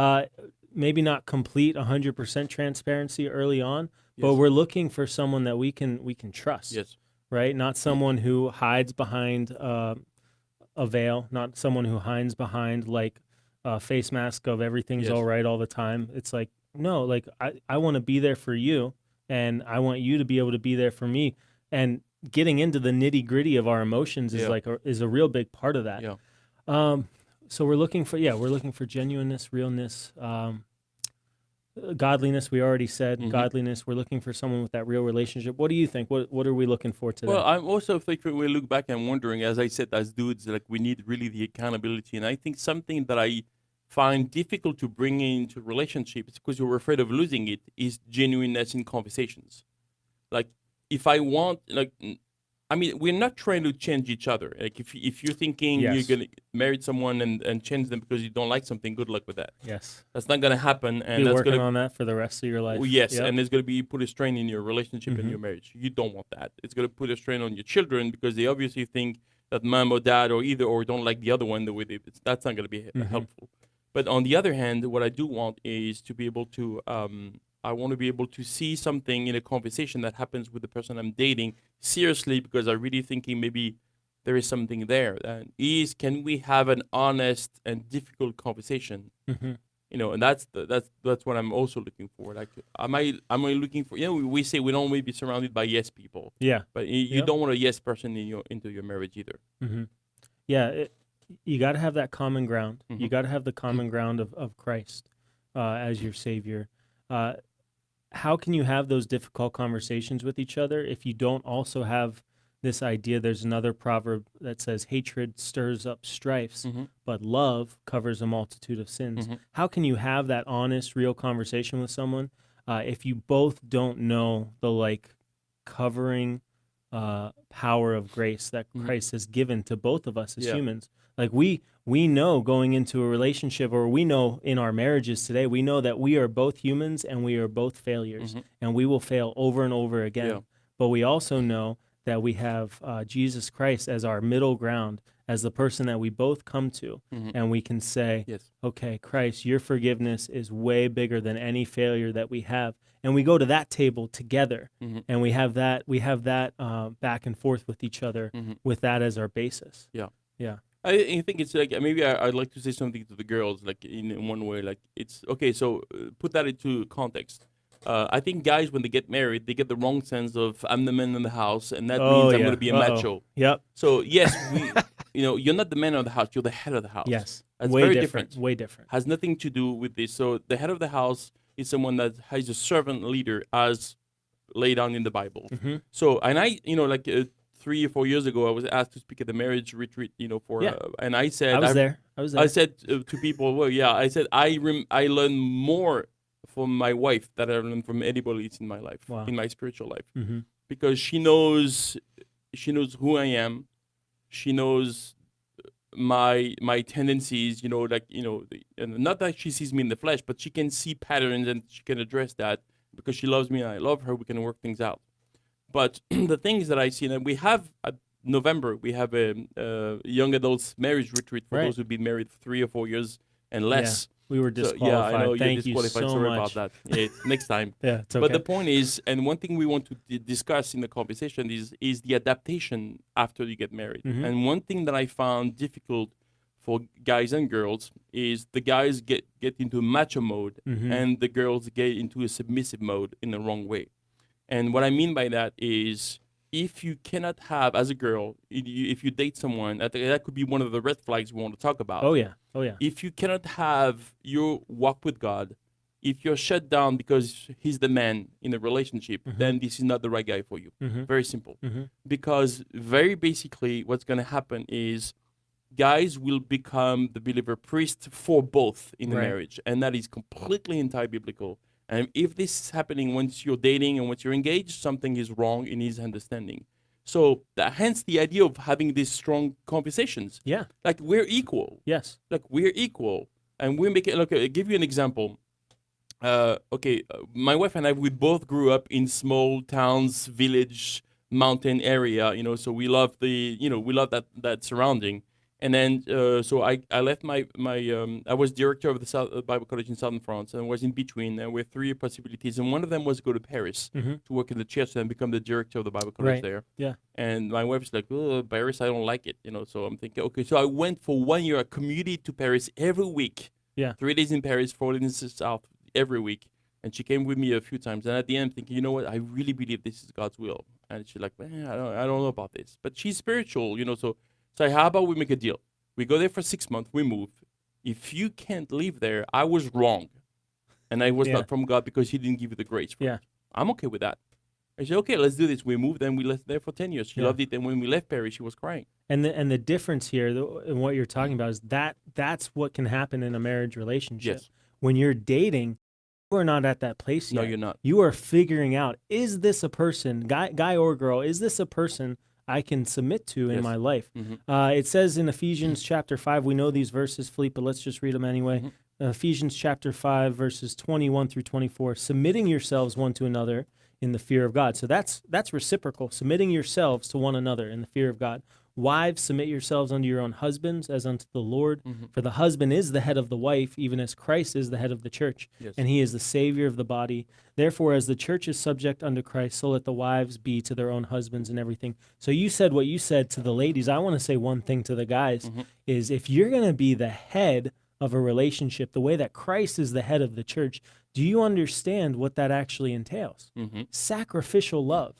[SPEAKER 1] Maybe not complete 100% transparency early on, but
[SPEAKER 2] Yes.
[SPEAKER 1] we're looking for someone that we can trust.
[SPEAKER 2] Yes.
[SPEAKER 1] Right? Not someone who hides behind a veil, not someone who hides behind like a face mask of everything's
[SPEAKER 2] Yes.
[SPEAKER 1] all right all the time. It's like, no, like I want to be there for you, and I want you to be able to be there for me. And getting into the nitty gritty of our emotions is
[SPEAKER 2] Yeah.
[SPEAKER 1] is a real big part of that.
[SPEAKER 2] Yeah.
[SPEAKER 1] So we're looking for genuineness, realness, godliness. We already said godliness. We're looking for someone with that real relationship. What do you think? What are we looking for today?
[SPEAKER 2] Well, I'm also thinking we look back and wondering, as I said, as dudes, like we need really the accountability. And I think something that I find difficult to bring into relationships because you're afraid of losing it is genuineness in conversations. Like if I want, we're not trying to change each other. Like if you're thinking
[SPEAKER 1] Yes.
[SPEAKER 2] you're going to marry someone and change them because you don't like something, good luck with that.
[SPEAKER 1] Yes.
[SPEAKER 2] That's not going to happen. And
[SPEAKER 1] Be
[SPEAKER 2] that's
[SPEAKER 1] working
[SPEAKER 2] going to
[SPEAKER 1] on that for the rest of your life.
[SPEAKER 2] Yes,
[SPEAKER 1] Yep.
[SPEAKER 2] and it's going to be put a strain in your relationship and your marriage. You don't want that. It's going to put a strain on your children because they obviously think that mom or dad or either or don't like the other one the way that's not going to be helpful. But on the other hand, what I do want is to be able to I want to be able to see something in a conversation that happens with the person I'm dating seriously because I'm really thinking maybe there is something there. Can we have an honest and difficult conversation? And that's what I'm also looking for. Like, am I looking for? We say we don't want to be surrounded by yes people.
[SPEAKER 1] Yeah.
[SPEAKER 2] But you don't want a yes person into your marriage either.
[SPEAKER 1] Yeah. You got to have that common ground. You got to have the common ground of Christ as your Savior. How can you have those difficult conversations with each other if you don't also have this idea? There's another proverb that says hatred stirs up strifes, but love covers a multitude of sins. How can you have that honest, real conversation with someone if you both don't know the covering power of grace that Christ has given to both of us as humans? Like we know going into a relationship, or we know in our marriages today, we know that we are both humans and we are both failures, and we will fail over and over again. But we also know that we have Jesus Christ as our middle ground, as the person that we both come to, and we can say,
[SPEAKER 2] Yes.
[SPEAKER 1] okay, Christ, your forgiveness is way bigger than any failure that we have. And we go to that table together, and we have that back and forth with each other with that as our basis.
[SPEAKER 2] Yeah.
[SPEAKER 1] Yeah.
[SPEAKER 2] I think it's like maybe I'd like to say something to the girls, like in one way, like it's okay. So put that into context. I think guys, when they get married, they get the wrong sense of I'm the man in the house, and that means I'm going to be a macho.
[SPEAKER 1] Yep.
[SPEAKER 2] So yes, you're not the man of the house; you're the head of the house.
[SPEAKER 1] Yes.
[SPEAKER 2] That's
[SPEAKER 1] way
[SPEAKER 2] very
[SPEAKER 1] different.
[SPEAKER 2] different.
[SPEAKER 1] Way different.
[SPEAKER 2] Has nothing to do with this. So the head of the house is someone that has a servant leader, as laid down in the Bible. So, and I, like 3 or 4 years ago, I was asked to speak at the marriage retreat, and I said,
[SPEAKER 1] I was there.
[SPEAKER 2] I said to people, well, yeah, I said, I learned more from my wife that I learned from anybody else in my life, in my spiritual life, because she knows who I am. She knows my tendencies, and not that she sees me in the flesh, but she can see patterns and she can address that because she loves me and I love her. We can work things out. But the things that I see, and we have November, we have a young adults marriage retreat for those who've been married 3 or 4 years and less.
[SPEAKER 1] Yeah, we were disqualified.
[SPEAKER 2] I know
[SPEAKER 1] Thank
[SPEAKER 2] you're disqualified.
[SPEAKER 1] you so
[SPEAKER 2] Sorry
[SPEAKER 1] much.
[SPEAKER 2] about that. Yeah, next time.
[SPEAKER 1] Yeah, it's okay.
[SPEAKER 2] But the point is, and one thing we want to discuss in the conversation is the adaptation after you get married. And one thing that I found difficult for guys and girls is the guys get into macho mode and the girls get into a submissive mode in the wrong way. And what I mean by that is, if you cannot have, as a girl, if you date someone, that could be one of the red flags we want to talk about.
[SPEAKER 1] Oh, yeah.
[SPEAKER 2] If you cannot have your walk with God, if you're shut down because he's the man in a relationship, then this is not the right guy for you. Very simple. Because very basically what's going to happen is guys will become the believer priest for both in the marriage. And that is completely anti-biblical. And if this is happening once you're dating and once you're engaged, something is wrong in his understanding. So hence the idea of having these strong conversations.
[SPEAKER 1] Yeah.
[SPEAKER 2] Like we're equal.
[SPEAKER 1] Yes.
[SPEAKER 2] Like we're equal. And we're making, look, I'll give you an example. My wife and I, we both grew up in small towns, village, mountain area, so we love we love that surrounding. And then, so I left I was director of the Bible College in Southern France, and was in between. There were 3 possibilities, and one of them was go to Paris to work in the church and become the director of the Bible College there.
[SPEAKER 1] Yeah.
[SPEAKER 2] And my wife's like, oh, Paris, I don't like it, So I'm thinking, okay. So I went for 1 year. I commuted to Paris every week.
[SPEAKER 1] Yeah.
[SPEAKER 2] 3 days in Paris, 4 days in the south every week. And she came with me a few times. And at the end, I'm thinking, you know what? I really believe this is God's will. And she's like, man, I don't know about this. But she's spiritual, So how about we make a deal? We go there for 6 months. We move. If you can't live there, I was wrong. And I was not from God because he didn't give you the grace for it. I'm okay with that. I said, okay, let's do this. We moved, and we left there for 10 years. She loved it. And when we left Paris, she was crying.
[SPEAKER 1] And the difference here, and what you're talking about, is that's what can happen in a marriage relationship.
[SPEAKER 2] Yes.
[SPEAKER 1] When you're dating, you are not at that place yet.
[SPEAKER 2] No, you're not.
[SPEAKER 1] You are figuring out, is this a person, guy or girl, is this a person I can submit to in my life? It says in Ephesians chapter 5, we know these verses, Philippe, but let's just read them anyway. Ephesians chapter 5, verses 21 through 24, submitting yourselves one to another in the fear of God. So that's reciprocal, submitting yourselves to one another in the fear of God. Wives, submit yourselves unto your own husbands as unto the Lord. For the husband is the head of the wife, even as Christ is the head of the church, and he is the Savior of the body. Therefore, as the church is subject unto Christ, so let the wives be to their own husbands and everything. So you said what you said to the ladies. I want to say one thing to the guys, is if you're going to be the head of a relationship, the way that Christ is the head of the church, do you understand what that actually entails? Sacrificial love.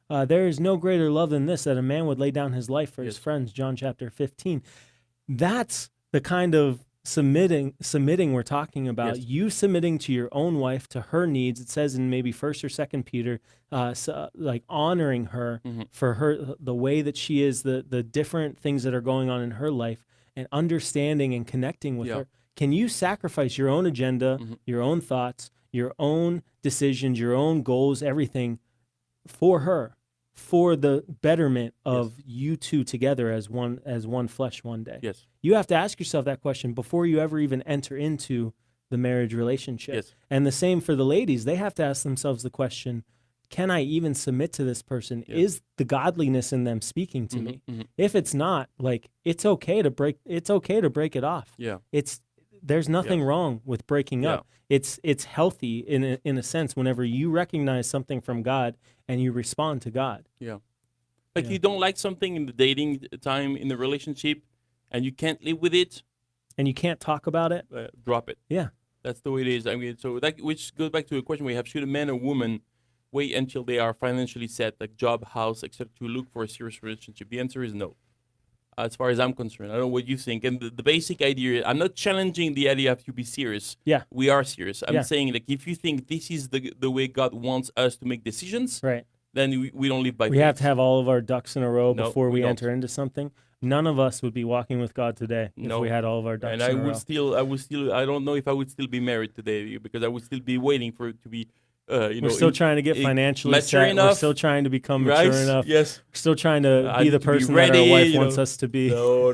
[SPEAKER 1] There is no greater love than this, that a man would lay down his life for his friends, John chapter 15. That's the kind of submitting we're talking about. You submitting to your own wife, to her needs. It says in maybe 1st or 2nd Peter, like honoring her for her, the way that she is, the different things that are going on in her life, and understanding and connecting with her. Can you sacrifice your own agenda, your own thoughts, your own decisions, your own goals, everything for her, for the betterment of you two together as one flesh one day?
[SPEAKER 2] Yes.
[SPEAKER 1] You have to ask yourself that question before you ever even enter into the marriage relationship. And the same for the ladies. They have to ask themselves the question, can I even submit to this person?
[SPEAKER 2] Yeah.
[SPEAKER 1] Is the godliness in them speaking to me?
[SPEAKER 2] Mm-hmm.
[SPEAKER 1] If it's not, like, it's okay to break it off.
[SPEAKER 2] Yeah.
[SPEAKER 1] There's nothing wrong with breaking
[SPEAKER 2] Yeah.
[SPEAKER 1] up. It's healthy in a sense whenever you recognize something from God and you respond to God.
[SPEAKER 2] Yeah. Like
[SPEAKER 1] Yeah.
[SPEAKER 2] you don't like something in the dating time in the relationship, and you can't live with it.
[SPEAKER 1] And you can't talk about it.
[SPEAKER 2] Drop it.
[SPEAKER 1] Yeah.
[SPEAKER 2] That's the way it is. I mean, so that which goes back to a question we have: should a man or woman wait until they are financially set, like job, house, etc., to look for a serious relationship? The answer is no. As far as I'm concerned, I don't know what you think. And the basic idea, I'm not challenging the idea of you be serious.
[SPEAKER 1] Yeah.
[SPEAKER 2] We are serious. I'm
[SPEAKER 1] Yeah.
[SPEAKER 2] saying, like, if you think this is the way God wants us to make decisions,
[SPEAKER 1] Right.
[SPEAKER 2] then we don't live by
[SPEAKER 1] We
[SPEAKER 2] faith.
[SPEAKER 1] have to have all of our ducks in a row
[SPEAKER 2] No,
[SPEAKER 1] before
[SPEAKER 2] we
[SPEAKER 1] we
[SPEAKER 2] don't.
[SPEAKER 1] enter into something. None of us would be walking with God today if
[SPEAKER 2] No.
[SPEAKER 1] we had all of our ducks
[SPEAKER 2] And
[SPEAKER 1] in a row.
[SPEAKER 2] I don't know if I would still be married today because I would still be waiting for it to be,
[SPEAKER 1] We're still trying to get financially
[SPEAKER 2] mature
[SPEAKER 1] set.
[SPEAKER 2] enough.
[SPEAKER 1] We're still trying to become
[SPEAKER 2] Right?
[SPEAKER 1] mature enough.
[SPEAKER 2] Yes.
[SPEAKER 1] We're still trying to
[SPEAKER 2] I
[SPEAKER 1] be
[SPEAKER 2] need
[SPEAKER 1] the
[SPEAKER 2] to be
[SPEAKER 1] person that
[SPEAKER 2] ready,
[SPEAKER 1] our wife
[SPEAKER 2] you
[SPEAKER 1] wants
[SPEAKER 2] know.
[SPEAKER 1] us to be.
[SPEAKER 2] No.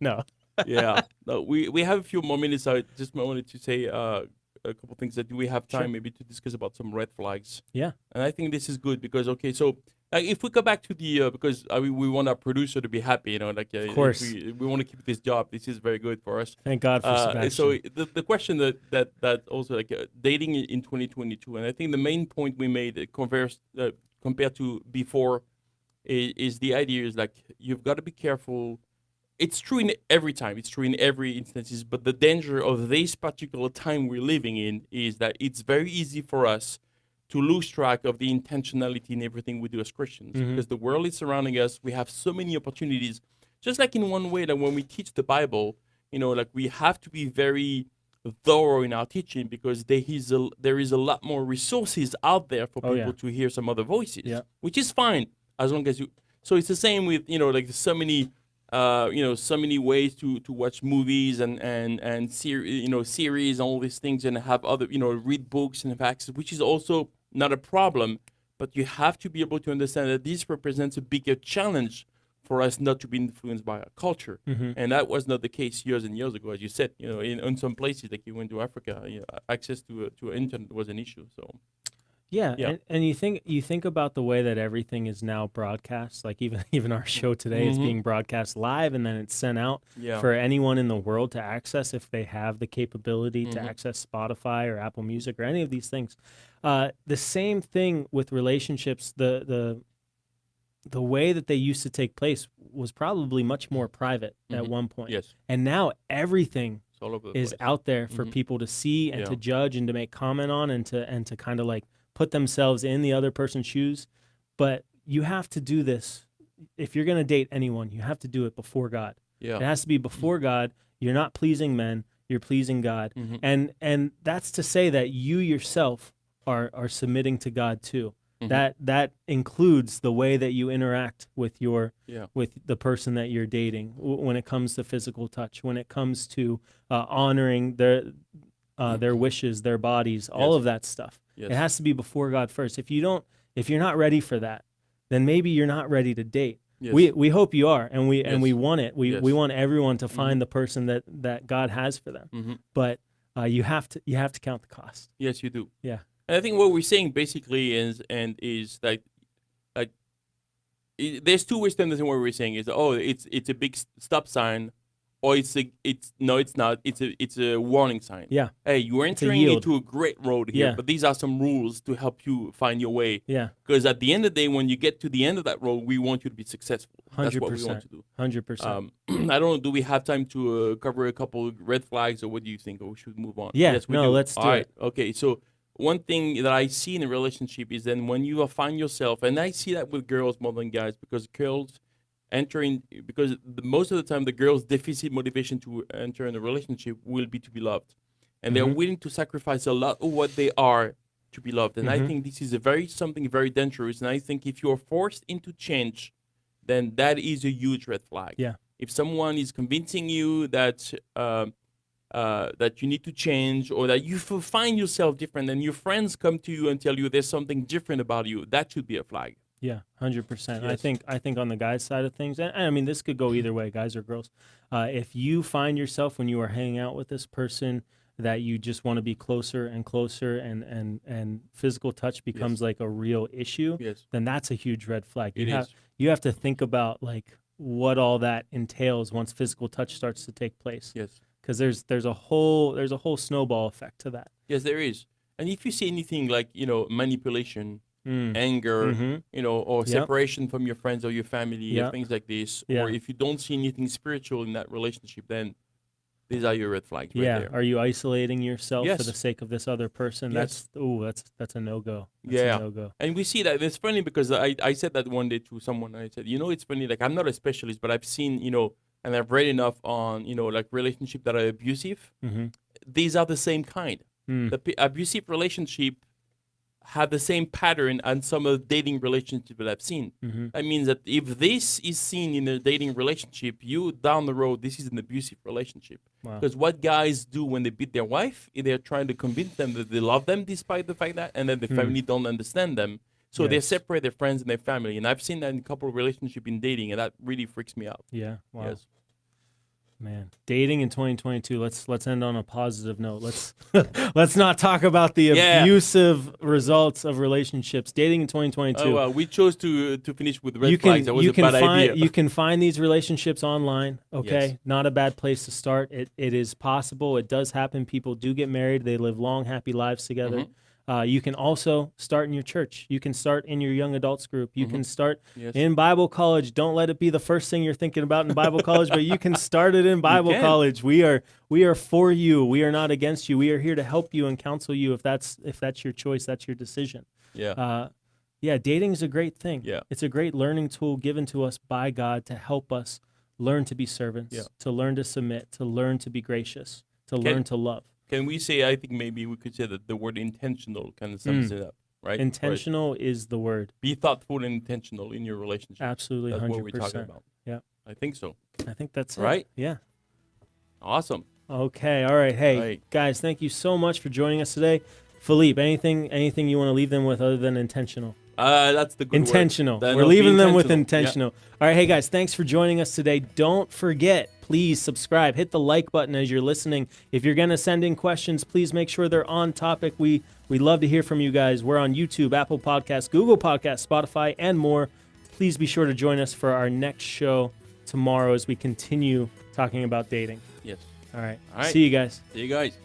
[SPEAKER 1] No.
[SPEAKER 2] Yeah. No, we have a few more minutes. I just wanted to say a couple things that we have time
[SPEAKER 1] Sure.
[SPEAKER 2] maybe to discuss about some red flags.
[SPEAKER 1] Yeah.
[SPEAKER 2] And I think this is good because, okay, so if we go back to the, because we want our producer to be happy, you know, like,
[SPEAKER 1] Of course.
[SPEAKER 2] if we want to keep this job. This is very good for us.
[SPEAKER 1] Thank God for Sebastian.
[SPEAKER 2] So the question that also, like, dating in 2022, and I think the main point we made compared to before is the idea is, like, you've got to be careful. It's true in every time. It's true in every instances. But the danger of this particular time we're living in is that it's very easy for us to lose track of the intentionality in everything we do as Christians, because the world is surrounding us. We have so many opportunities. Just like in one way that when we teach the Bible, you know, like, we have to be very thorough in our teaching because there is a lot more resources out there for people to hear some other voices, which is fine as long as you. So it's the same with, you know, like, so many ways to watch movies and series and all these things, and have other, read books and have access, which is also not a problem, but you have to be able to understand that this represents a bigger challenge for us not to be influenced by our culture. And that was not the case years and years ago, as you said. You know, in some places, like you went to Africa, access to internet was an issue. So.
[SPEAKER 1] Yeah. And you think about the way that everything is now broadcast, like even our show today is being broadcast live, and then it's sent out for anyone in the world to access if they have the capability to access Spotify or Apple Music or any of these things. The same thing with relationships. The way that they used to take place was probably much more private at one point.
[SPEAKER 2] Yes.
[SPEAKER 1] And now everything
[SPEAKER 2] all over the
[SPEAKER 1] is
[SPEAKER 2] place.
[SPEAKER 1] out there for people to see and to judge and to make comment on and to kind of like put themselves in the other person's shoes. But you have to do this. If you're going to date anyone, you have to do it before God.
[SPEAKER 2] Yeah.
[SPEAKER 1] It has to be before God. You're not pleasing men, you're pleasing God. And that's to say that you yourself are submitting to God too. That includes the way that you interact with with the person that you're dating, when it comes to physical touch, when it comes to honoring their wishes, their bodies, all of that stuff.
[SPEAKER 2] Yes.
[SPEAKER 1] It has to be before God first. If you're not ready for that, then maybe you're not ready to date.
[SPEAKER 2] Yes.
[SPEAKER 1] We hope you are, and we want it. We want everyone to find the person that God has for them. But you have to count the cost.
[SPEAKER 2] Yes, you do.
[SPEAKER 1] Yeah.
[SPEAKER 2] And I think what we're saying basically is that there's two ways to understand what we're saying. Is it's a big stop sign, or it's not. It's a warning sign.
[SPEAKER 1] Yeah.
[SPEAKER 2] Hey, you're entering into a great road here, but these are some rules to help you find your way.
[SPEAKER 1] Yeah.
[SPEAKER 2] Because at the end of the day, when you get to the end of that road, we want you to be successful.
[SPEAKER 1] 100%.
[SPEAKER 2] That's what we want to do.
[SPEAKER 1] 100%.
[SPEAKER 2] I don't know. Do we have time to cover a couple of red flags, or what do you think? Or we should move on?
[SPEAKER 1] Yeah.
[SPEAKER 2] Yes, we
[SPEAKER 1] No,
[SPEAKER 2] do.
[SPEAKER 1] let's do
[SPEAKER 2] All right.
[SPEAKER 1] it.
[SPEAKER 2] Okay. So one thing that I see in a relationship is then when you find yourself, and I see that with girls more than guys, because girls most of the time the girls' deficit motivation to enter in a relationship will be to be loved, and they're willing to sacrifice a lot of what they are to be loved. And I think this is something very dangerous. And I think if you're forced into change, then that is a huge red flag.
[SPEAKER 1] Yeah.
[SPEAKER 2] If someone is convincing you that that you need to change, or that you find yourself different, and your friends come to you and tell you there's something different about you, that should be a flag.
[SPEAKER 1] Yeah, 100%.
[SPEAKER 2] Yes.
[SPEAKER 1] I think on the guys' side of things, and I mean, this could go either way, guys or girls. If you find yourself when you are hanging out with this person, that you just want to be closer and closer, and physical touch becomes like a real issue,
[SPEAKER 2] Yes.
[SPEAKER 1] then that's a huge red flag.
[SPEAKER 2] It is.
[SPEAKER 1] You have to think about like what all that entails once physical touch starts to take place.
[SPEAKER 2] Yes.
[SPEAKER 1] Because there's a whole snowball effect to that.
[SPEAKER 2] Yes, there is. And if you see anything like, manipulation, anger, or separation from your friends or your family, or things like this, or if you don't see anything spiritual in that relationship, then these are your red flags right there.
[SPEAKER 1] Are you isolating yourself
[SPEAKER 2] Yes.
[SPEAKER 1] for the sake of this other person?
[SPEAKER 2] Yes.
[SPEAKER 1] That's a no-go.
[SPEAKER 2] Yeah.
[SPEAKER 1] A no-go.
[SPEAKER 2] And we see that. It's funny because I said that one day to someone. I said, it's funny, like I'm not a specialist, but I've seen, and I've read enough on, like relationships that are abusive.
[SPEAKER 1] Mm-hmm.
[SPEAKER 2] These are the same kind. The abusive relationship have the same pattern as some of the dating relationships that I've seen.
[SPEAKER 1] Mm-hmm.
[SPEAKER 2] That means that if this is seen in a dating relationship, you down the road, this is an abusive relationship.
[SPEAKER 1] Wow.
[SPEAKER 2] Because what guys do when they beat their wife, they're trying to convince them that they love them despite the fact that, and then the family don't understand them. So they separate their friends and their family. And I've seen that in a couple of relationships in dating, and that really freaks me out.
[SPEAKER 1] Yeah. Wow.
[SPEAKER 2] Yes.
[SPEAKER 1] Man, dating in 2022. Let's end on a positive note. Let's not talk about the abusive results of relationships. Dating in 2022.
[SPEAKER 2] Oh, well, we chose to finish with red flags. That was a bad idea.
[SPEAKER 1] You can find these relationships online. Okay,
[SPEAKER 2] Yes.
[SPEAKER 1] Not a bad place to start. It is possible. It does happen. People do get married. They live long, happy lives together. You can also start in your church. You can start in your young adults group. You can start in Bible college. Don't let it be the first thing you're thinking about in Bible college, but you can start it in Bible college. We are for you. We are not against you. We are here to help you and counsel you if that's your choice, that's your decision.
[SPEAKER 2] Yeah.
[SPEAKER 1] Dating is a great thing.
[SPEAKER 2] Yeah.
[SPEAKER 1] It's a great learning tool given to us by God to help us learn to be servants, to learn to submit, to learn to be gracious, to learn to love.
[SPEAKER 2] Can we say, I think maybe we could say that the word intentional kind of sums it up, right?
[SPEAKER 1] Intentional is the word.
[SPEAKER 2] Be thoughtful and intentional in your relationship.
[SPEAKER 1] Absolutely,
[SPEAKER 2] That's
[SPEAKER 1] 100%.
[SPEAKER 2] what we're talking about.
[SPEAKER 1] Yeah.
[SPEAKER 2] I think so.
[SPEAKER 1] I think that's
[SPEAKER 2] Right?
[SPEAKER 1] it. Yeah.
[SPEAKER 2] Awesome.
[SPEAKER 1] Okay. All right. Hey,
[SPEAKER 2] Right.
[SPEAKER 1] guys, thank you so much for joining us today. Philippe, anything you want to leave them with other than intentional?
[SPEAKER 2] That's the good
[SPEAKER 1] Intentional.
[SPEAKER 2] word.
[SPEAKER 1] We're leaving them with
[SPEAKER 2] intentional.
[SPEAKER 1] intentional. All right, hey guys, thanks for joining us today. Don't forget, please subscribe. Hit the like button as you're listening. If you're going to send in questions, please make sure they're on topic. We love to hear from you guys. We're on YouTube, Apple Podcasts, Google Podcasts, Spotify, and more. Please be sure to join us for our next show tomorrow as we continue talking about dating.
[SPEAKER 2] Yes.
[SPEAKER 1] All right.
[SPEAKER 2] All right.
[SPEAKER 1] See you guys.
[SPEAKER 2] See you guys.